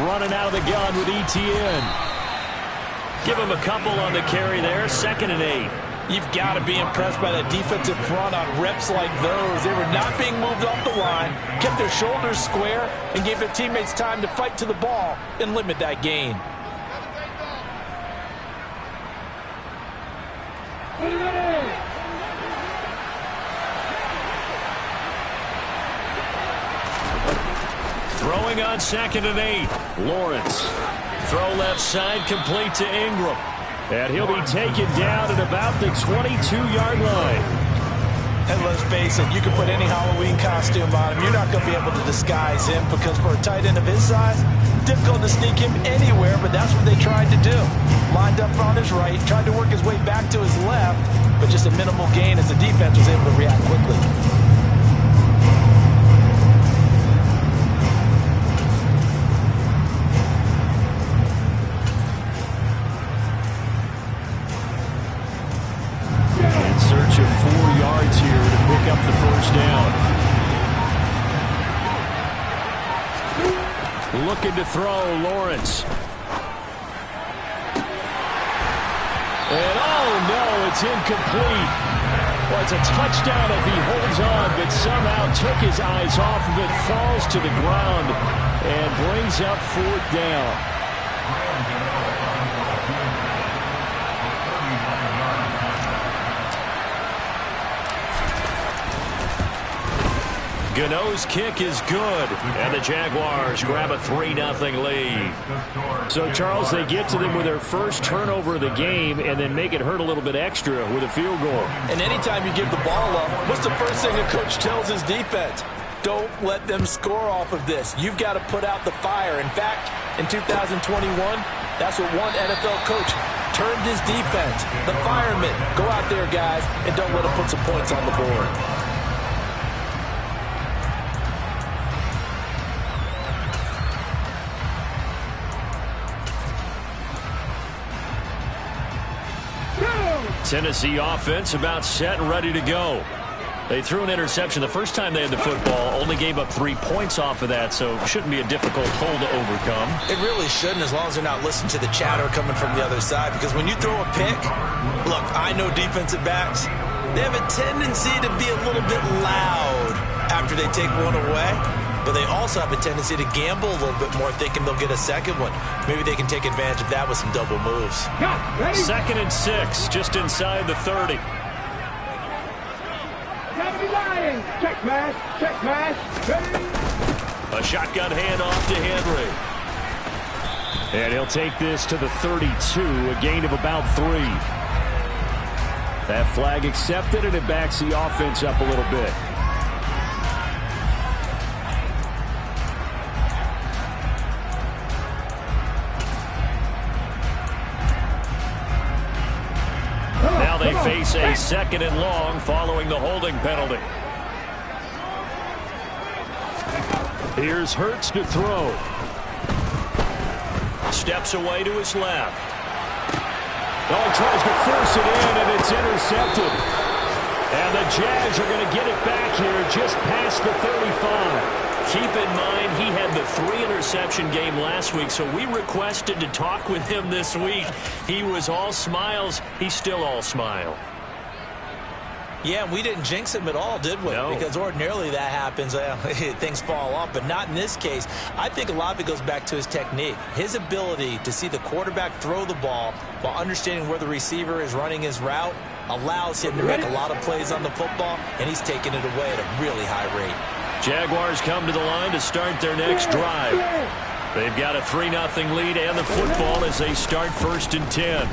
Running out of the gun with Etienne. Give him a couple on the carry there. 2nd and 8. You've got to be impressed by the defensive front on reps like those. They were not being moved off the line, kept their shoulders square, and gave their teammates time to fight to the ball and limit that gain. Throwing on 2nd and 8. Lawrence. Throw left side, complete to Ingram. And he'll be taken down at about the 22-yard line. And let's face it, you can put any Halloween costume on him. You're not going to be able to disguise him because for a tight end of his size, difficult to sneak him anywhere, but that's what they tried to do. Lined up on his right, tried to work his way back to his left, but just a minimal gain as the defense was able to react quickly. Of 4 yards here to pick up the first down. Looking to throw, Lawrence. And oh no, it's incomplete. Well, it's a touchdown if he holds on, but somehow took his eyes off of it, falls to the ground, and brings up 4th down. Gano's kick is good, and the Jaguars grab a 3-0 lead. So, Charles, they get to them with their first turnover of the game and then make it hurt a little bit extra with a field goal. And anytime you give the ball up, what's the first thing a coach tells his defense? Don't let them score off of this. You've got to put out the fire. In fact, in 2021, that's what one NFL coach turned his defense. The firemen. Go out there, guys, and don't let them put some points on the board. Tennessee offense about set and ready to go. They threw an interception the first time they had the football, only gave up 3 points off of that, so it shouldn't be a difficult hole to overcome. It really shouldn't, as long as they're not listening to the chatter coming from the other side, because when you throw a pick, look, I know defensive backs, they have a tendency to be a little bit loud after they take one away, but they also have a tendency to gamble a little bit more, thinking they'll get a second one. Maybe they can take advantage of that with some double moves. 2nd and 6, just inside the 30. Check pass, ready. A shotgun handoff to Henry. And he'll take this to the 32, a gain of about 3. That flag accepted, and it backs the offense up a little bit. Now they face a 2nd and long following the holding penalty. Here's Hurts to throw. Steps away to his left. Oh, he tries to force it in, and it's intercepted. And the Jags are going to get it back here just past the 35. Keep in mind, he had the 3-interception game last week, so we requested to talk with him this week. He was all smiles. He's still all smile. Yeah, we didn't jinx him at all, did we? No. Because ordinarily that happens. Things fall off, but not in this case. I think a lot of it goes back to his technique. His ability to see the quarterback throw the ball while understanding where the receiver is running his route allows him to make a lot of plays on the football, and he's taking it away at a really high rate. Jaguars come to the line to start their next drive. They've got a 3-0 lead and the football as they start 1st and 10.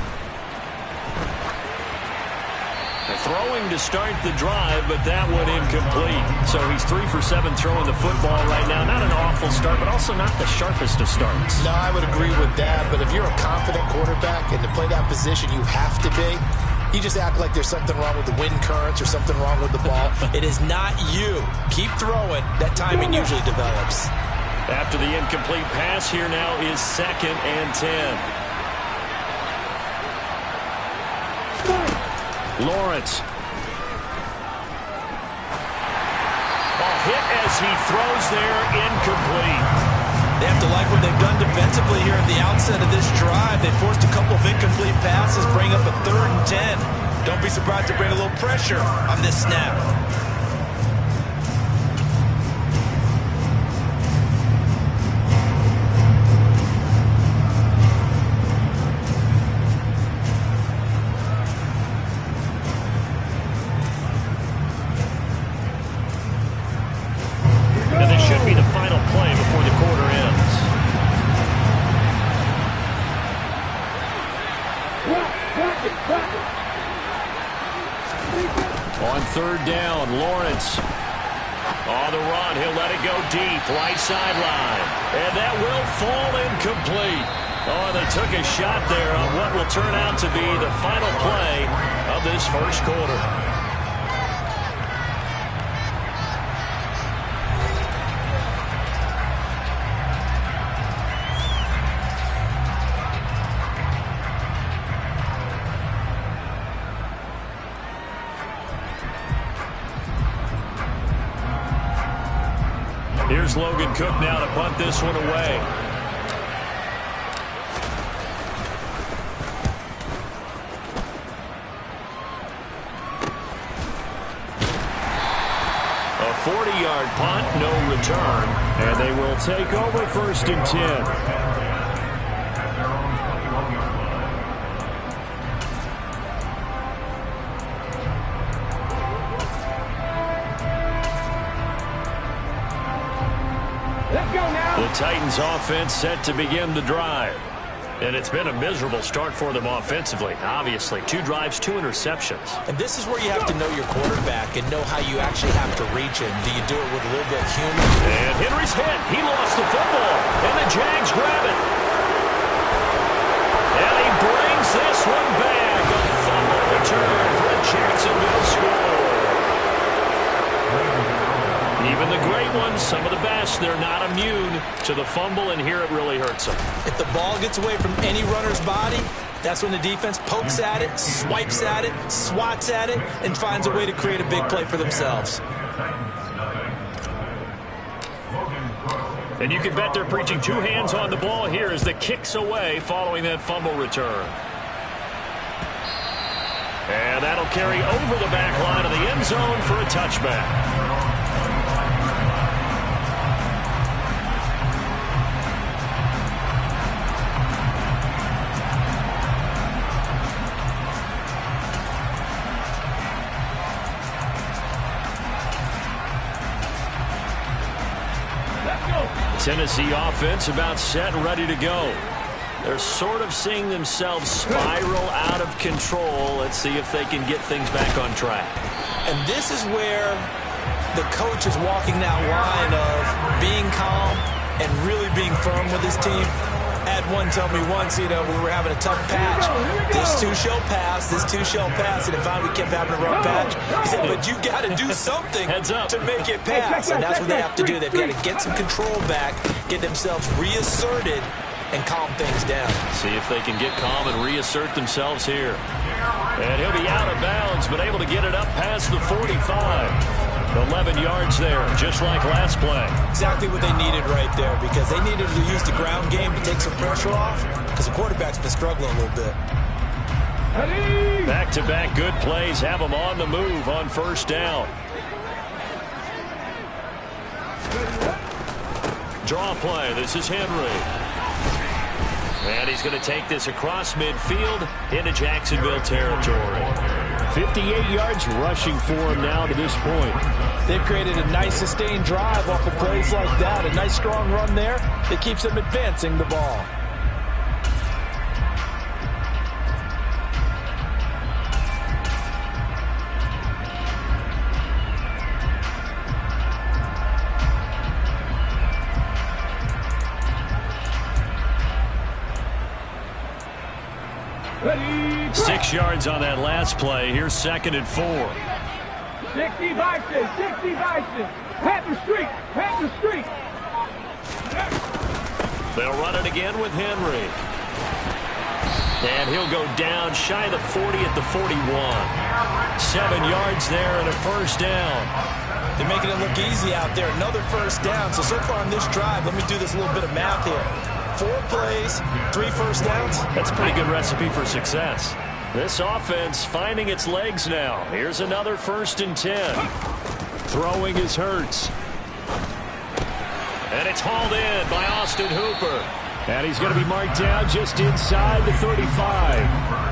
Throwing to start the drive, but that one incomplete. So he's 3 for 7 throwing the football right now. Not an awful start, but also not the sharpest of starts. No, I would agree with that. But if you're a confident quarterback and to play that position, you have to be. You just act like there's something wrong with the wind currents or something wrong with the ball. It is not you. Keep throwing. That timing usually develops. After the incomplete pass, here now is 2nd and 10. Lawrence. he throws there, incomplete. They have to like what they've done defensively here at the outset of this drive. They forced a couple of incomplete passes, bring up a 3rd and 10. Don't be surprised to bring a little pressure on this snap. And this should be the final play before the quarter ends. On 3rd down, Lawrence on the run. He'll let it go deep, right sideline. And that will fall incomplete. Oh, they took a shot there on what will turn out to be the final play of this first quarter. Here's Logan Cook now to punt this one away. A 40-yard punt, no return, and they will take over 1st and 10. The Titans offense set to begin the drive. And it's been a miserable start for them offensively. Obviously, 2 drives, 2 interceptions. And this is where you have to know your quarterback and know how you actually have to reach him. Do you do it with a little bit of humor? And Henry's hit. He lost the football. And the Jags grab it. And he brings this one back. A fumble return for a Jacksonville score. Even the great ones, some of the best, they're not immune to the fumble, and here it really hurts them. If the ball gets away from any runner's body, that's when the defense pokes at it, swipes at it, swats at it, and finds a way to create a big play for themselves. And you can bet they're preaching 2 hands on the ball here as the kick's away following that fumble return. And that'll carry over the back line of the end zone for a touchback. Tennessee offense about set and ready to go. They're sort of seeing themselves spiral out of control. Let's see if they can get things back on track. And this is where the coach is walking that line of being calm and really being firm with his team. I had one tell me once, we were having a tough patch. This too shall pass, this too shall pass. And finally we kept having a rough patch. He said, but you got to do something to make it pass. And that's what they have to do. They've got to get some control back, get themselves reasserted, and calm things down. See if they can get calm and reassert themselves here. And he'll be out of bounds, but able to get it up past the 45. 11 yards there, just like last play. Exactly what they needed right there, because they needed to use the ground game to take some pressure off, because the quarterback's been struggling a little bit. Back-to-back good plays have them on the move on 1st down. Draw play. This is Henry. And he's going to take this across midfield into Jacksonville territory. 58 yards rushing for him now to this point. They've created a nice sustained drive off of plays like that. A nice strong run there that keeps them advancing the ball. Ready, 6 yards on that last play. Here's 2nd and 4. 60 Bison, 60 Bison. Panther Street, Panther Street. They'll run it again with Henry. And he'll go down shy of the 40 at the 41. 7 yards there and a 1st down. They're making it look easy out there. Another first down. So far on this drive, let me do this little bit of math here. 4 plays, 3 first downs. That's a pretty good recipe for success. This offense finding its legs now. Here's another 1st and 10. Throwing is Hurts. And it's hauled in by Austin Hooper. And he's going to be marked down just inside the 35.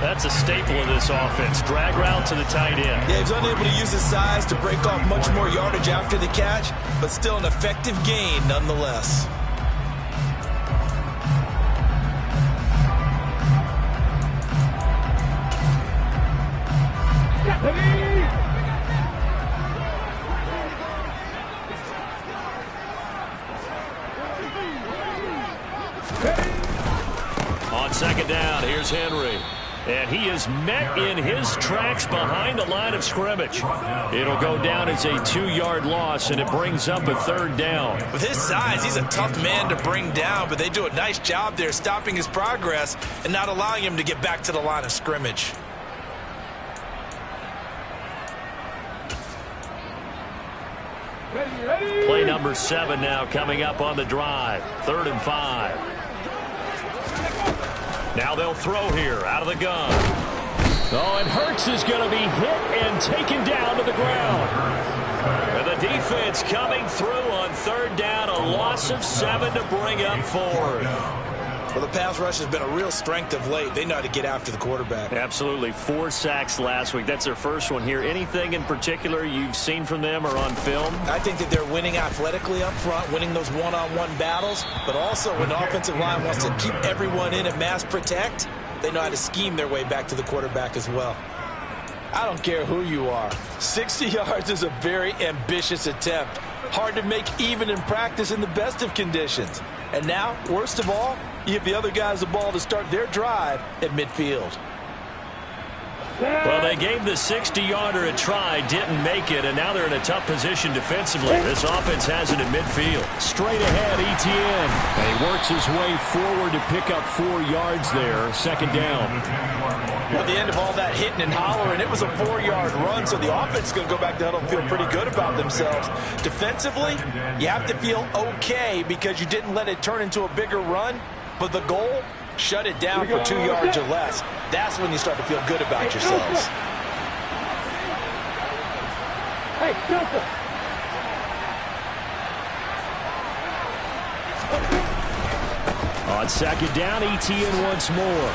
That's a staple of this offense. Drag route to the tight end. Yeah, he's unable to use his size to break off much more yardage after the catch, but still an effective gain nonetheless. On 2nd down, here's Henry. And he is met in his tracks behind the line of scrimmage. It'll go down as a 2-yard loss, and it brings up a 3rd down. With his size, he's a tough man to bring down, but they do a nice job there stopping his progress and not allowing him to get back to the line of scrimmage. Play number 7 now coming up on the drive. 3rd and 5. Now they'll throw here out of the gun. Oh, and Hurts is going to be hit and taken down to the ground. And the defense coming through on 3rd down. A loss of 7 to bring up 4th. Well, the pass rush has been a real strength of late. They know how to get after the quarterback. Absolutely. 4 sacks last week. That's their first one here. Anything in particular you've seen from them or on film? I think that they're winning athletically up front, winning those one-on-one battles, but also when the offensive line wants to keep everyone in and mass protect, they know how to scheme their way back to the quarterback as well. I don't care who you are. 60 yards is a very ambitious attempt. Hard to make even in practice in the best of conditions. And now, worst of all, you give the other guys the ball to start their drive at midfield. Well, they gave the 60-yarder a try, didn't make it, and now they're in a tough position defensively. This offense has it in midfield. Straight ahead, Etienne. And he works his way forward to pick up 4 yards there. 2nd down. At the end of all that hitting and hollering, it was a 4-yard run, so the offense is going to go back to huddle and feel pretty good about themselves. Defensively, you have to feel okay because you didn't let it turn into a bigger run, but the goal, shut it down for 2 yards or less. That's when you start to feel good about yourselves. Hey, Silver. On 2nd down, Etienne once more.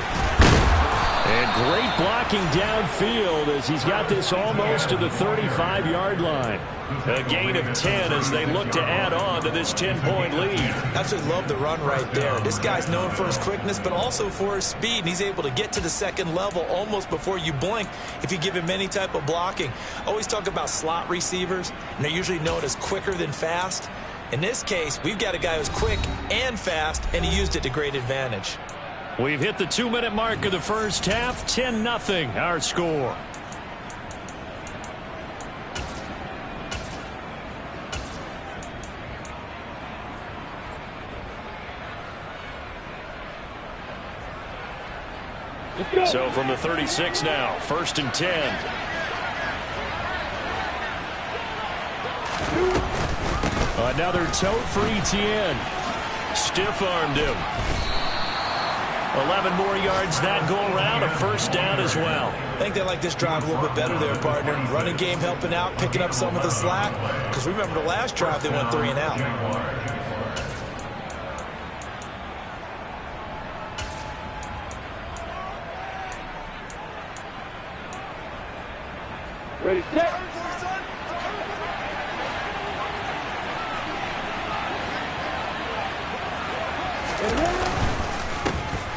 And great blocking downfield as he's got this almost to the 35-yard line. A gain of 10 as they look to add on to this 10-point lead. Absolutely love the run right there. This guy's known for his quickness, but also for his speed. And he's able to get to the 2nd level almost before you blink if you give him any type of blocking. Always talk about slot receivers, and they're usually known as quicker than fast. In this case, we've got a guy who's quick and fast, and he used it to great advantage. We've hit the 2-minute mark of the first half. 10-0 our score. So from the 36 now, 1st and 10. Another tote for Etienne. Stiff-armed him. 11 more yards that go around, a 1st down as well. I think they like this drive a little bit better there, partner. Running game helping out, picking up some of the slack. Because remember the last drive, they went 3 and out. Ready, set.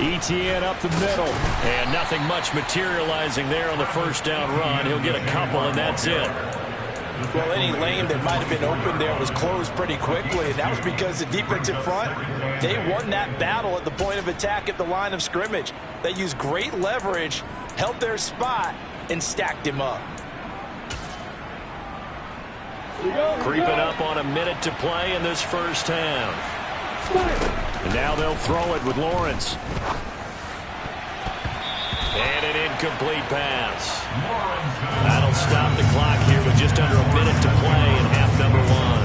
Etienne up the middle, and nothing much materializing there on the 1st down run. He'll get a couple, and that's it. Well, any lane that might have been open there was closed pretty quickly, and that was because the defensive front, they won that battle at the point of attack at the line of scrimmage. They used great leverage, held their spot, and stacked him up. Creeping up on a minute to play in this first half. And now they'll throw it with Lawrence. And an incomplete pass. That'll stop the clock here with just under a minute to play in half number one.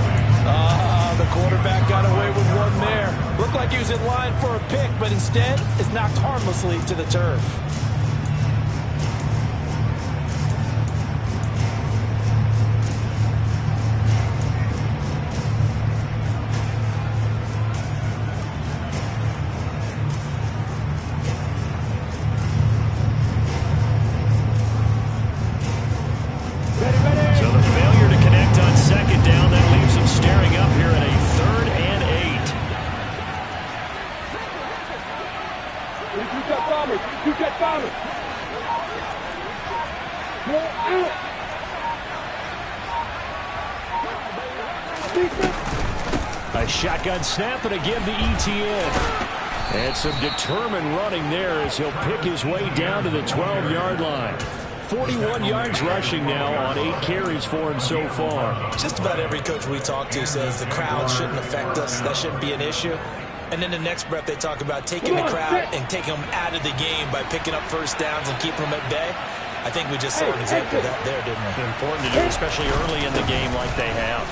The quarterback got away with one there. Looked like he was in line for a pick, but instead is knocked harmlessly to the turf. So the failure to connect on second down, that leaves them staring up here at a 3rd and 8. Two-cut bombers. Two-cut bombers. Go out. A shotgun snap and again to ETN. And some determined running there as he'll pick his way down to the 12-yard line. 41 yards rushing now on 8 carries for him so far. Just about every coach we talk to says the crowd shouldn't affect us. That shouldn't be an issue. And then the next breath they talk about taking the crowd and taking them out of the game by picking up first downs and keeping them at bay. I think we just saw an example of that there, didn't we? Important to do, especially early in the game like they have.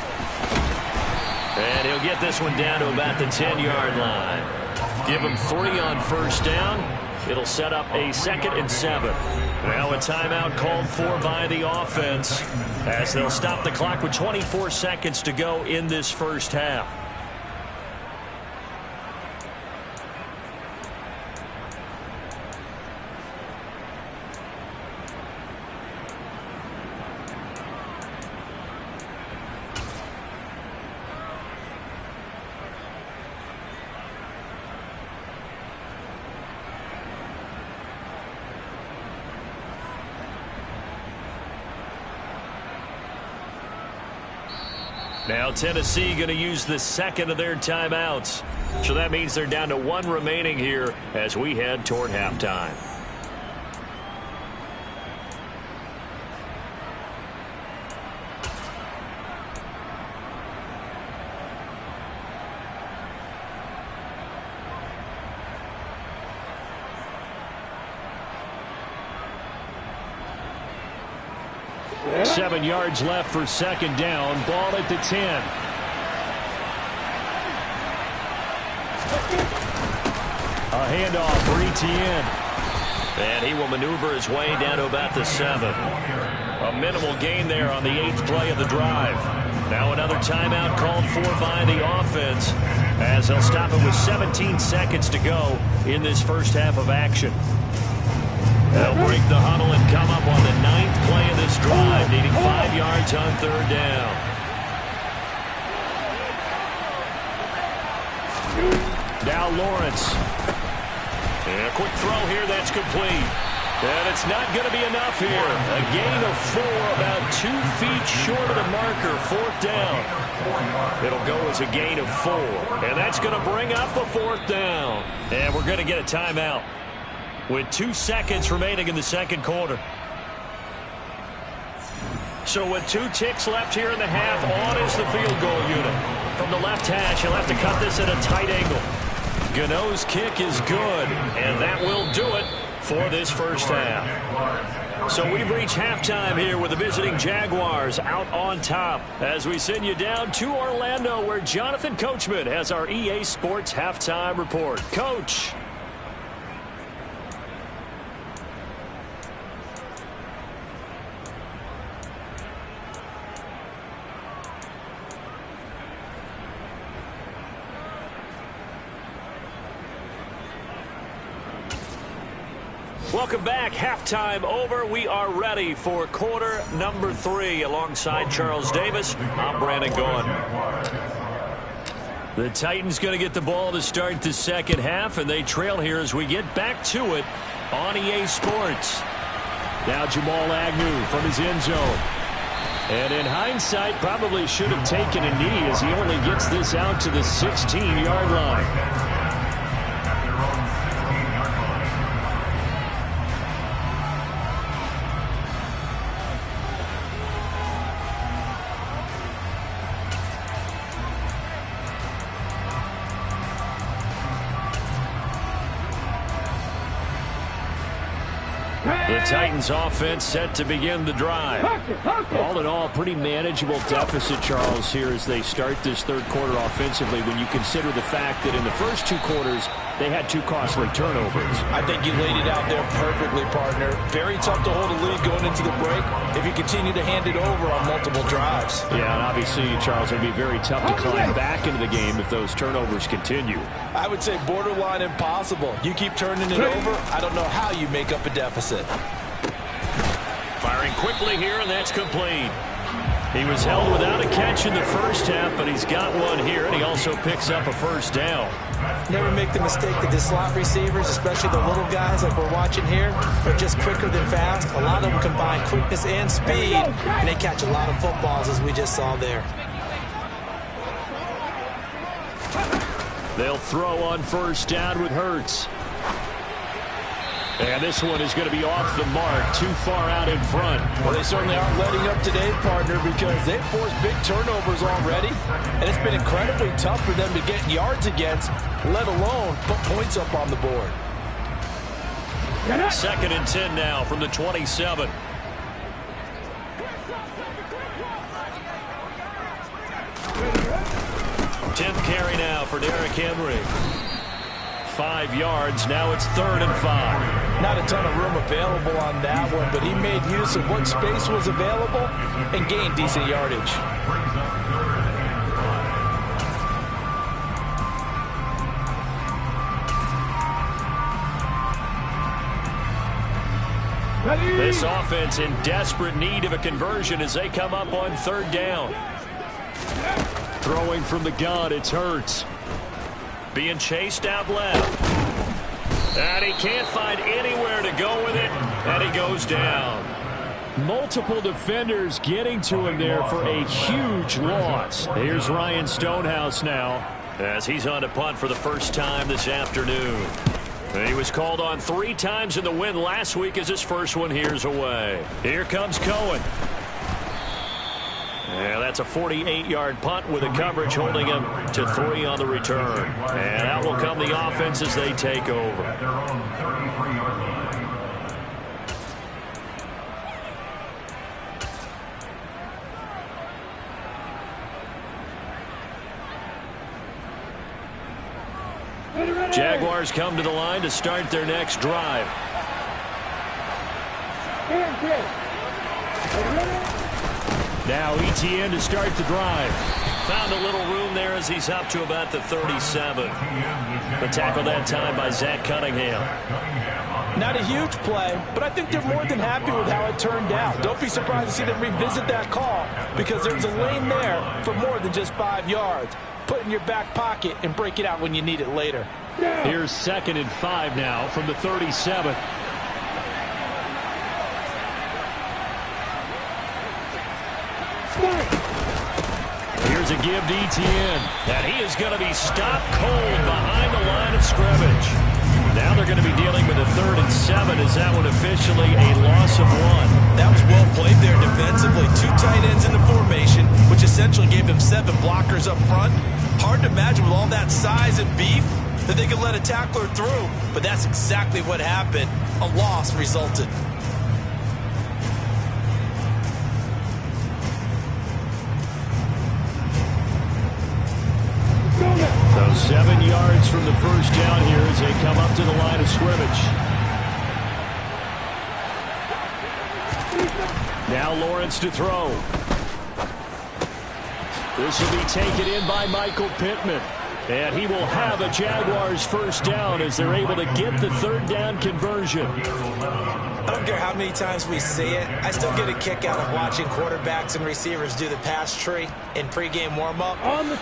And he'll get this one down to about the 10-yard line. Give him 3 on first down. It'll set up a 2nd and 7. Now a timeout called for by the offense as they'll stop the clock with 24 seconds to go in this first half. Now Tennessee going to use the 2nd of their timeouts. So that means they're down to 1 remaining here as we head toward halftime. Yeah. 7 yards left for second down. Ball at the 10. A handoff for Etienne. And he will maneuver his way down to about the 7. A minimal gain there on the 8th play of the drive. Now another timeout called for by the offense as they'll stop it with 17 seconds to go in this first half of action. They'll break the huddle and come up on the 9th play of this drive, needing 5 yards on third down. Now Lawrence. And a quick throw here that's complete. And it's not going to be enough here. A gain of 4, about 2 feet short of the marker, 4th down. It'll go as a gain of 4. And that's going to bring up a 4th down. And we're going to get a timeout with 2 seconds remaining in the second quarter. So with 2 ticks left here in the half, on is the field goal unit. From the left hash, he'll have to cut this at a tight angle. Gano's kick is good, and that will do it for this first half. So we've reached halftime here with the visiting Jaguars out on top as we send you down to Orlando where Jonathan Coachman has our EA Sports halftime report. Coach. Welcome back. Halftime over. We are ready for quarter number 3. Alongside Charles Davis, I'm Brandon Gaughan. The Titans going to get the ball to start the second half, and they trail here as we get back to it on EA Sports. Now Jamal Agnew from his end zone. And in hindsight, probably should have taken a knee as he only gets this out to the 16-yard line. Titans offense set to begin the drive. All in all, pretty manageable deficit, Charles, here as they start this third quarter offensively when you consider the fact that in the first two quarters they had two costly turnovers. I think you laid it out there perfectly, partner. Very tough to hold a lead going into the break if you continue to hand it over on multiple drives. Yeah, and obviously, Charles, it would be very tough to climb back into the game if those turnovers continue. I would say borderline impossible. You keep turning it over, I don't know how you make up a deficit. Firing quickly here, and that's complete. He was held without a catch in the first half, but he's got one here, and he also picks up a first down. Never make the mistake that the slot receivers, especially the little guys like we're watching here, are just quicker than fast. A lot of them combine quickness and speed, and they catch a lot of footballs, as we just saw there. They'll throw on first down with Hurts. And this one is going to be off the mark, too far out in front. Well, they certainly aren't letting up today, partner, because they've forced big turnovers already, and it's been incredibly tough for them to get yards against, let alone put points up on the board. 2nd and 10 now from the 27. Tenth carry now for Derrick Henry. 5 yards. Now it's 3rd and 5. Not a ton of room available on that one, but he made use of what space was available and gained decent yardage. This offense in desperate need of a conversion as they come up on 3rd down. Throwing from the gun, it's Hurts. Being chased out left. And he can't find anywhere to go with it, and he goes down. Multiple defenders getting to him there for a huge loss. Here's Ryan Stonehouse now as he's on to punt for the first time this afternoon. He was called on 3 times in the win last week as his first one here's away. Here comes Cohen. Yeah, that's a 48-yard punt with a coverage holding him to 3 on the return. And out will come the offense as they take over. Jaguars come to the line to start their next drive. Now Etienne to start the drive. Found a little room there as he's up to about the 37. The tackle that time by Zach Cunningham. Not a huge play, but I think they're more than happy with how it turned out. Don't be surprised to see them revisit that call because there's a lane there for more than just 5 yards. Put it in your back pocket and break it out when you need it later. Here's 2nd and 5 now from the 37. Here's a give to Etienne. And he is going to be stopped cold behind the line of scrimmage. Now they're going to be dealing with a 3rd and 7. Is that one officially a loss of 1? That was well played there defensively. 2 tight ends in the formation, which essentially gave them 7 blockers up front. Hard to imagine with all that size and beef that they could let a tackler through. But that's exactly what happened. A loss resulted. So 7 yards from the first down here as they come up to the line of scrimmage. Now Lawrence to throw. This will be taken in by Michael Pittman. And he will have a Jaguars first down as they're able to get the 3rd down conversion. I don't care how many times we see it. I still get a kick out of watching quarterbacks and receivers do the pass tree in pregame warm-up.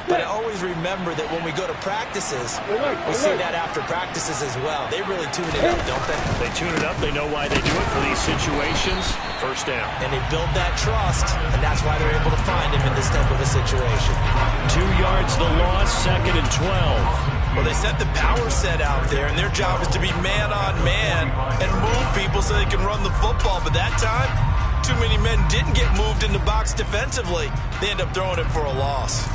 But I always remember that when we go to practices, we see that after practices as well. They really tune it up, don't they? They tune it up. They know why they do it for these situations. First down. And they build that trust, and that's why they're able to find him in this type of a situation. 2 yards the loss, 2nd and 12. Well, they set the power set out there, and their job is to be man-on-man and move people so they can run the football. But that time, too many men didn't get moved in the box defensively. They end up throwing it for a loss.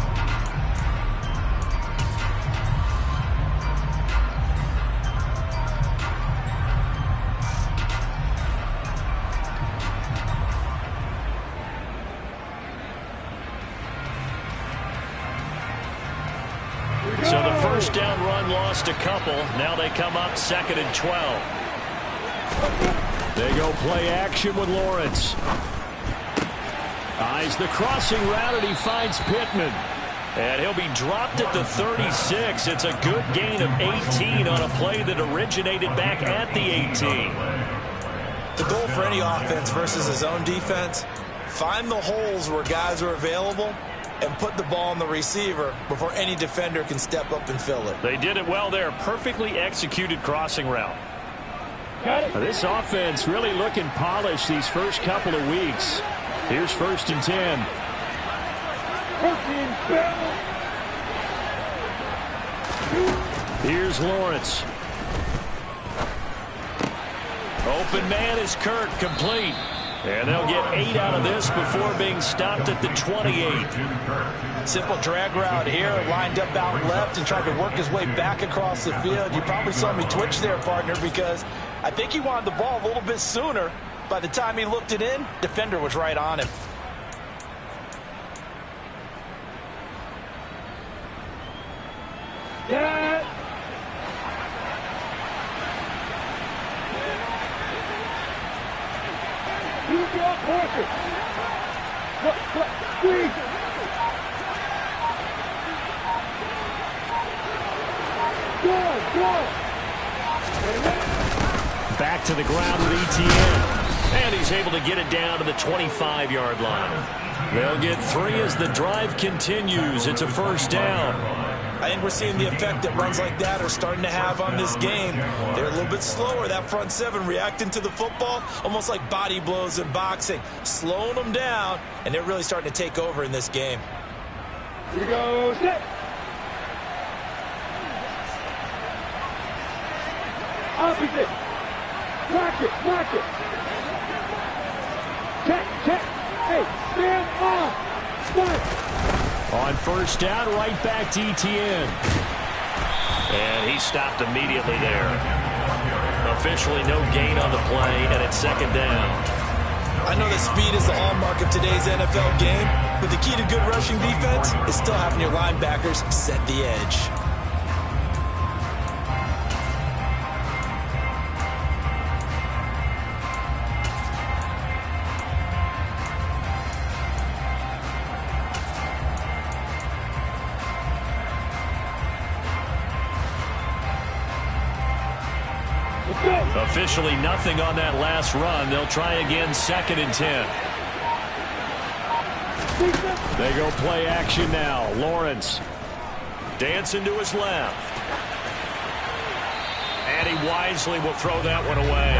first down run lost a couple. Now they come up 2nd and 12. They go play action with Lawrence. Eyes the crossing route, and he finds Pittman. And he'll be dropped at the 36. It's a good gain of 18 on a play that originated back at the 18. The goal for any offense versus his own defense, find the holes where guys are available and put the ball on the receiver before any defender can step up and fill it. They did it well there. Perfectly executed crossing route. This offense really looking polished these first couple of weeks. Here's 1st and 10. Here's Lawrence. Open man is Kirk, complete. And they'll get 8 out of this before being stopped at the 28. Simple drag route here, lined up out left and tried to work his way back across the field. You probably saw me twitch there, partner, because I think he wanted the ball a little bit sooner. By the time he looked it in, defender was right on him. Yeah. You go, Porter. Squeeze. Good. Back to the ground with ETN. And he's able to get it down to the 25-yard line. They'll get 3 as the drive continues. It's a first down. I think we're seeing the effect that runs like that are starting to have on this game. They're a little bit slower, that front 7, reacting to the football, almost like body blows in boxing, slowing them down, and they're really starting to take over in this game. Here we go, set. Opposite. Watch it. Check. Hey, stand off. Start. On first down, right back to ETN. And he stopped immediately there. Officially no gain on the play, and it's 2nd down. I know that speed is the hallmark of today's NFL game, but the key to good rushing defense is still having your linebackers set the edge. Officially nothing on that last run. They'll try again 2nd and 10. They go play action now. Lawrence dancing to his left. And he wisely will throw that one away.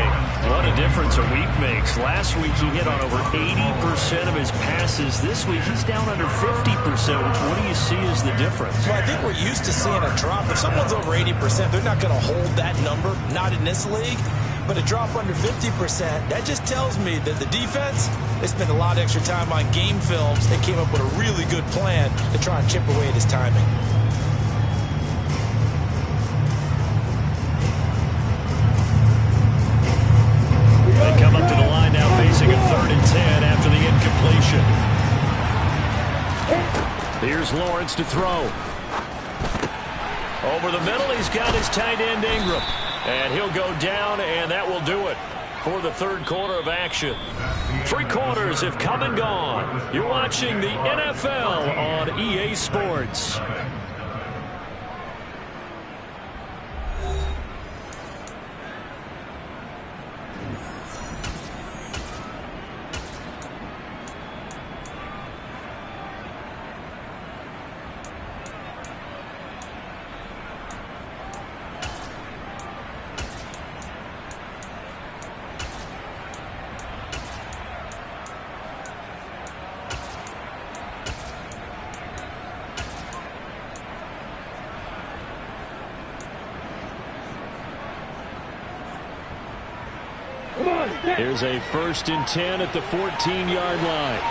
What a difference a week makes. Last week he hit on over 80% of his passes. This week he's down under 50%. What do you see as the difference? Well, I think we're used to seeing a drop. If someone's over 80%, they're not going to hold that number, not in this league. But a drop under 50%, that just tells me that the defense, they spent a lot of extra time on game films and came up with a really good plan to try and chip away at his timing. They come up to the line now facing a 3rd and 10 after the incompletion. Here's Lawrence to throw. Over the middle, he's got his tight end Ingram. And he'll go down, and that will do it for the 3rd quarter of action. 3 quarters have come and gone. You're watching the NFL on EA Sports. Here's a 1st and 10 at the 14-yard line.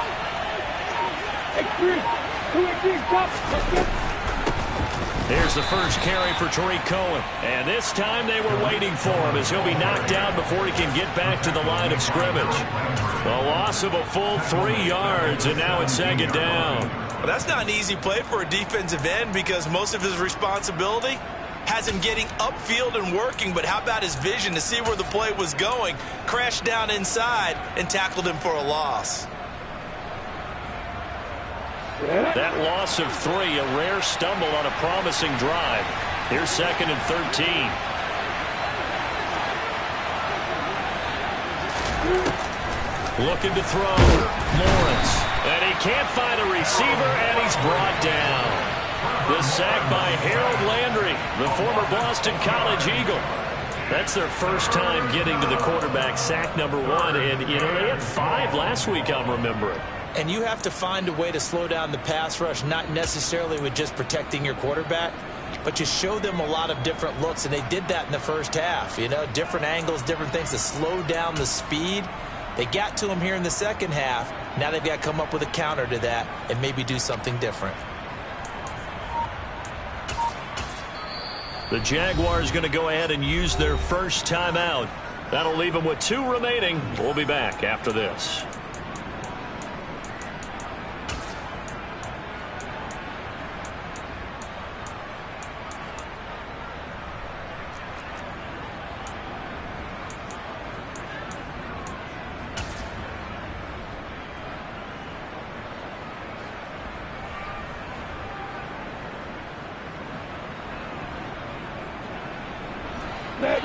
Here's the first carry for Tariq Cohen. And this time they were waiting for him as he'll be knocked down before he can get back to the line of scrimmage. A loss of a full 3 yards, and now it's 2nd down. Well, that's not an easy play for a defensive end because most of his responsibility has him getting upfield and working, but how about his vision to see where the play was going, crashed down inside, and tackled him for a loss. That loss of 3, a rare stumble on a promising drive. Here's 2nd and 13. Looking to throw. Lawrence. And he can't find a receiver, and he's brought down. The sack by Harold Landry, the former Boston College Eagle. That's their first time getting to the quarterback, sack number 1. And, you know, they had 5 last week, I'm remembering. And you have to find a way to slow down the pass rush, not necessarily with just protecting your quarterback, but you show them a lot of different looks, and they did that in the first half. You know, different angles, different things to slow down the speed. They got to him here in the second half. Now they've got to come up with a counter to that and maybe do something different. The Jaguars going to go ahead and use their first timeout. That'll leave them with 2 remaining. We'll be back after this.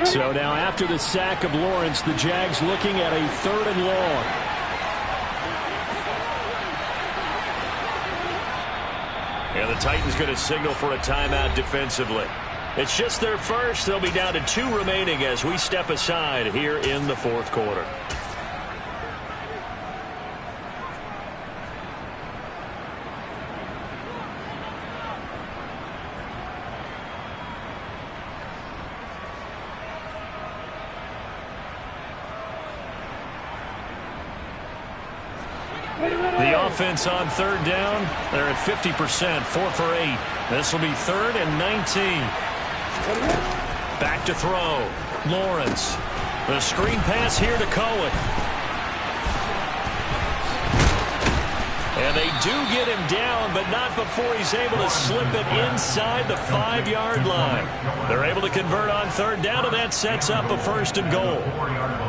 So now after the sack of Lawrence, the Jags looking at a 3rd and long. And the Titans going to signal for a timeout defensively. It's just their first. They'll be down to 2 remaining as we step aside here in the 4th quarter. The offense on 3rd down. They're at 50%, 4 for 8. This will be 3rd and 19. Back to throw. Lawrence. The screen pass here to Cohen. And they do get him down, but not before he's able to slip it inside the 5-yard line. They're able to convert on 3rd down, and that sets up a 1st and goal.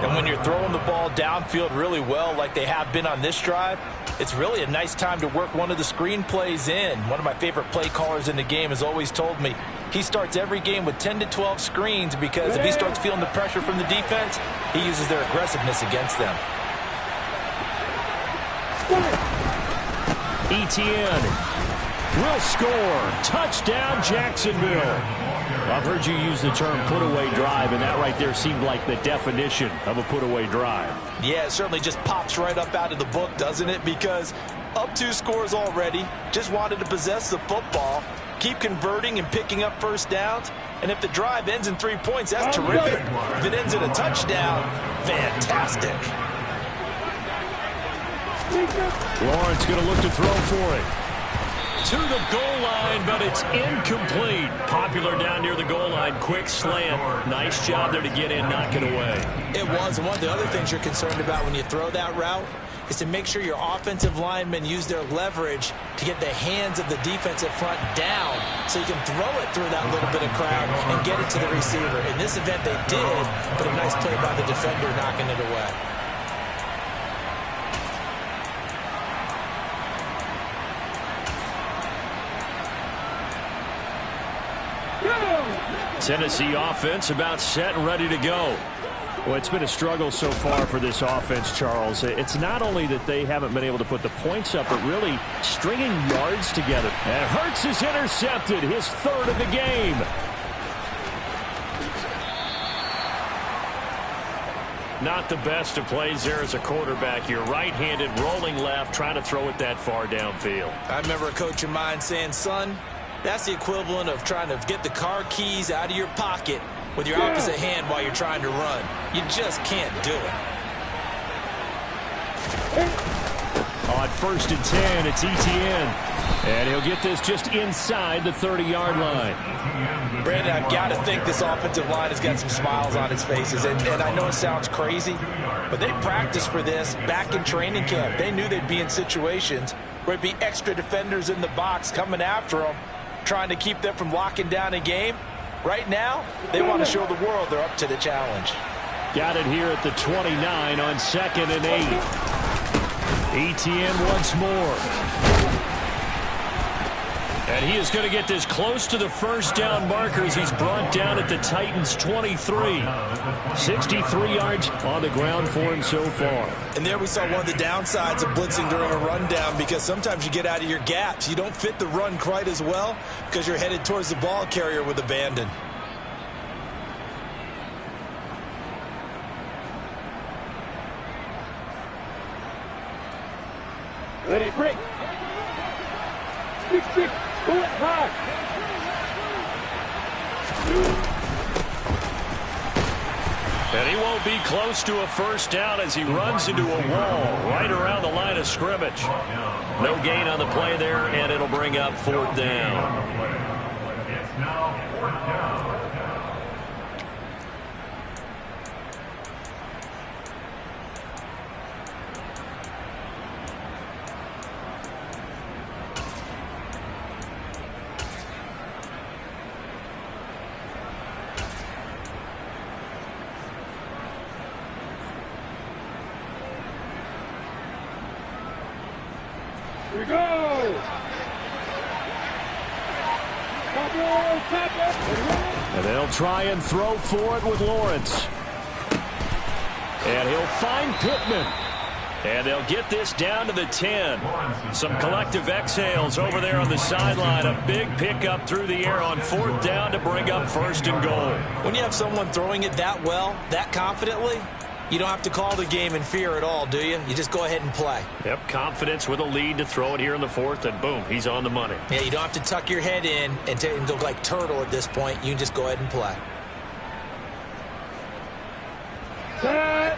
And when you're throwing the ball downfield really well like they have been on this drive, it's really a nice time to work one of the screen plays in. One of my favorite play callers in the game has always told me he starts every game with 10 to 12 screens because if he starts feeling the pressure from the defense, he uses their aggressiveness against them. Etienne will score. Touchdown, Jacksonville. I've heard you use the term put-away drive, and that right there seemed like the definition of a put-away drive. Yeah, it certainly just pops right up out of the book, doesn't it? Because up 2 scores already, just wanted to possess the football, keep converting and picking up 1st downs, and if the drive ends in 3 points, that's terrific. If it ends in a touchdown, fantastic. Lawrence going to look to throw for it. To the goal line, but it's incomplete. Popular down near the goal line. Quick slant. Nice job there to get in, knock it away. It was. And one of the other things you're concerned about when you throw that route is to make sure your offensive linemen use their leverage to get the hands of the defensive front down so you can throw it through that little bit of crowd and get it to the receiver. In this event, they did, but a nice play by the defender knocking it away. Tennessee offense about set and ready to go. Well, it's been a struggle so far for this offense, Charles. It's not only that they haven't been able to put the points up, but really stringing yards together. And Hurts is intercepted, his 3rd of the game. Not the best of plays there as a quarterback. You're right-handed, rolling left, trying to throw it that far downfield. I remember a coach of mine saying, son, that's the equivalent of trying to get the car keys out of your pocket with your opposite hand while you're trying to run. You just can't do it. On 1st and 10, it's Etienne. And he'll get this just inside the 30-yard line. Brandon, I've got to think this offensive line has got some smiles on its faces. And I know it sounds crazy, But they practiced for this back in training camp. They knew they'd be in situations where it'd be extra defenders in the box coming after them, trying to keep them from locking down a game. Right now, they want to show the world they're up to the challenge. Got it here at the 29 on 2nd and 8. Etienne once more. And he is going to get this close to the first down markers. He's brought down at the Titans' 23. 63 yards on the ground for him so far. And there we saw one of the downsides of blitzing during a rundown, because sometimes you get out of your gaps. You don't fit the run quite as well because you're headed towards the ball carrier with abandon. Ready, break. 6-6. Pull it hard. And he won't be close to a first down as he runs into a wall right around the line of scrimmage. No gain on the play there, and it'll bring up 4th down. It's now 4th down. Here we go! And they'll try and throw for it with Lawrence. And he'll find Pittman. And they'll get this down to the 10. Some collective exhales over there on the sideline. A big pickup through the air on 4th down to bring up 1st and goal. When you have someone throwing it that well, that confidently, you don't have to call the game in fear at all, do you? You just go ahead and play. Yep, confidence with a lead to throw it here in the 4th, and boom, he's on the money. Yeah, you don't have to tuck your head in and go like turtle at this point. You can just go ahead and play. Set.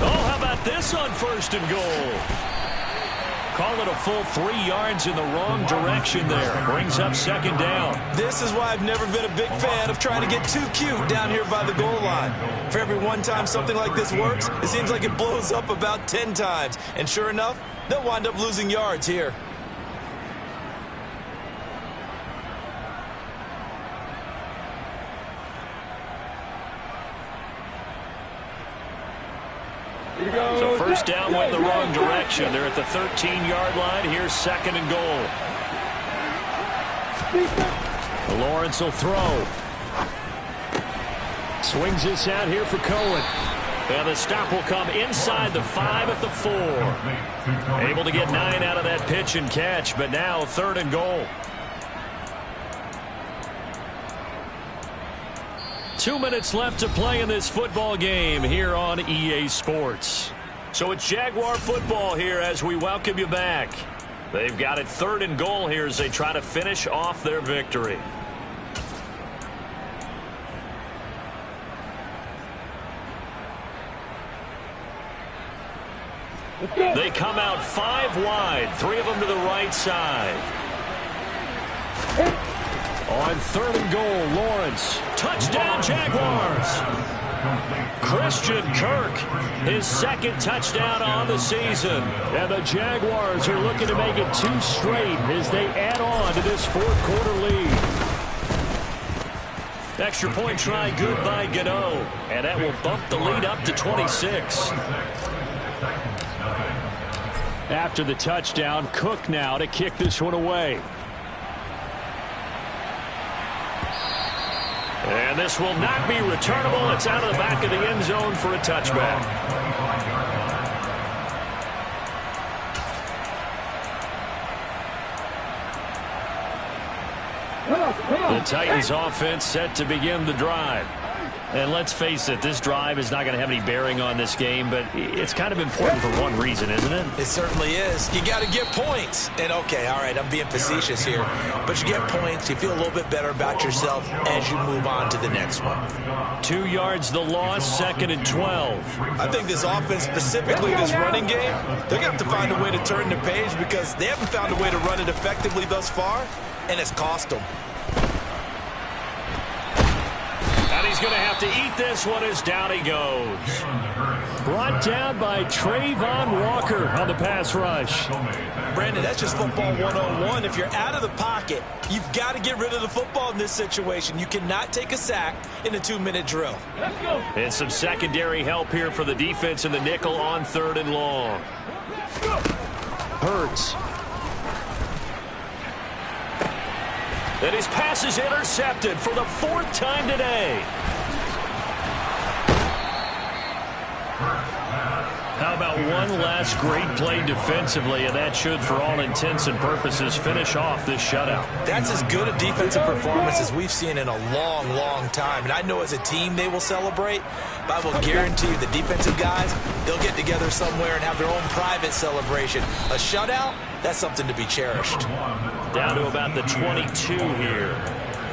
Oh, how about this on 1st and goal? Call it a full 3 yards in the wrong direction there. Brings up 2nd down. This is why I've never been a big fan of trying to get too cute down here by the goal line. For every one time something like this works, it seems like it blows up about 10 times. And sure enough, they'll wind up losing yards here. So 1st down went the wrong direction. They're at the 13-yard line. Here's 2nd and goal. Lawrence will throw. Swings this out here for Cohen. And the stop will come inside the 5 at the 4. Able to get 9 out of that pitch and catch, but now 3rd and goal. 2 minutes left to play in this football game here on EA Sports. So it's Jaguar football here as we welcome you back. They've got it 3rd and goal here as they try to finish off their victory. They come out 5 wide, 3 of them to the right side. On 3rd and goal, Lawrence. Touchdown, Jaguars. Christian Kirk, his 2nd touchdown on the season. And the Jaguars are looking to make it 2 straight as they add on to this 4th quarter lead. Extra point try good by Gano. And that will bump the lead up to 26. After the touchdown, Cook now to kick this one away. And this will not be returnable. It's out of the back of the end zone for a touchback. The Titans offense set to begin the drive. And let's face it, this drive is not going to have any bearing on this game, but it's kind of important for one reason, isn't it? It certainly is. You got to get points. And, okay, all right, I'm being facetious here. But you get points, you feel a little bit better about yourself as you move on to the next one. 2 yards the loss, 2nd and 12. I think this offense, specifically this running game, they're going to have to find a way to turn the page because they haven't found a way to run it effectively thus far, and it's cost them. And he's going to have to eat this one as down he goes. Brought down by Trayvon Walker on the pass rush. Brandon, that's just football 101. If you're out of the pocket, you've got to get rid of the football in this situation. You cannot take a sack in a 2-minute drill. Let's go. And some secondary help here for the defense in the nickel on 3rd and long. Hurts. And his pass is intercepted for the 4th time today. How about one last great play defensively, and that should, for all intents and purposes, finish off this shutout. That's as good a defensive performance as we've seen in a long, long time. And I know as a team they will celebrate, but I will guarantee you the defensive guys, they'll get together somewhere and have their own private celebration. A shutout, that's something to be cherished. Down to about the 22 here.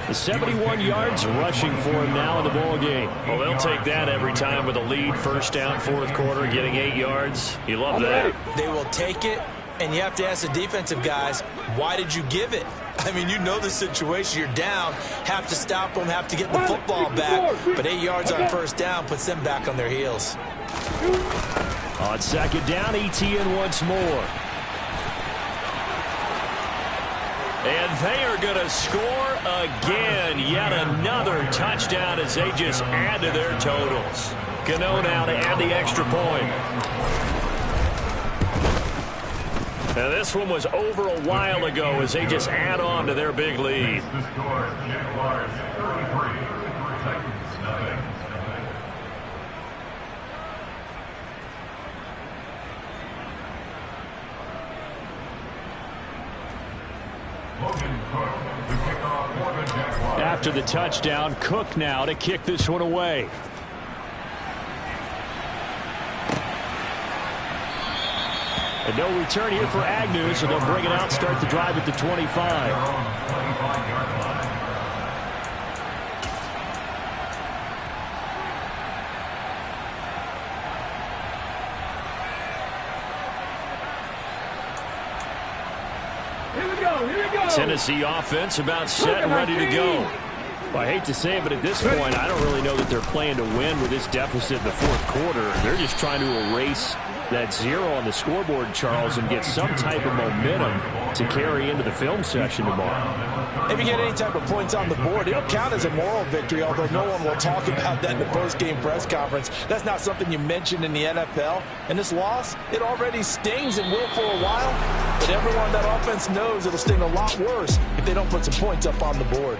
The 71 yards rushing for him now in the ball game. Well, they'll take that every time with a lead. 1st down, 4th quarter, getting 8 yards. You love that. They will take it, and you have to ask the defensive guys, why did you give it? I mean, you know the situation. You're down, have to stop them, have to get the football back. But 8 yards on 1st down puts them back on their heels. On 2nd down, Etienne once more. And they are going to score again. Yet another touchdown as they just add to their totals. Gano now to add the extra point. Now this one was over a while ago as they just add on to their big lead. The score, Jaguars 33, Titans nothing. After the touchdown, Cook now to kick this one away. And no return here for Agnew, so they'll bring it out, start the drive at the 25. Tennessee offense about set and ready to go. Well, I hate to say it, but at this point, I don't really know that they're playing to win with this deficit in the 4th quarter. They're just trying to erase that 0 on the scoreboard, Charles, and get some type of momentum to carry into the film session tomorrow. If you get any type of points on the board, it'll count as a moral victory, although no one will talk about that in the post-game press conference. That's not something you mentioned in the NFL. And this loss, it already stings and will for a while. But everyone that offense knows it'll sting a lot worse if they don't put some points up on the board.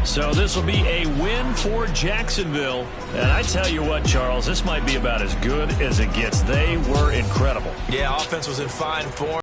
So this will be a win for Jacksonville. And I tell you what, Charles, this might be about as good as it gets. They were incredible. Yeah, offense was in fine form.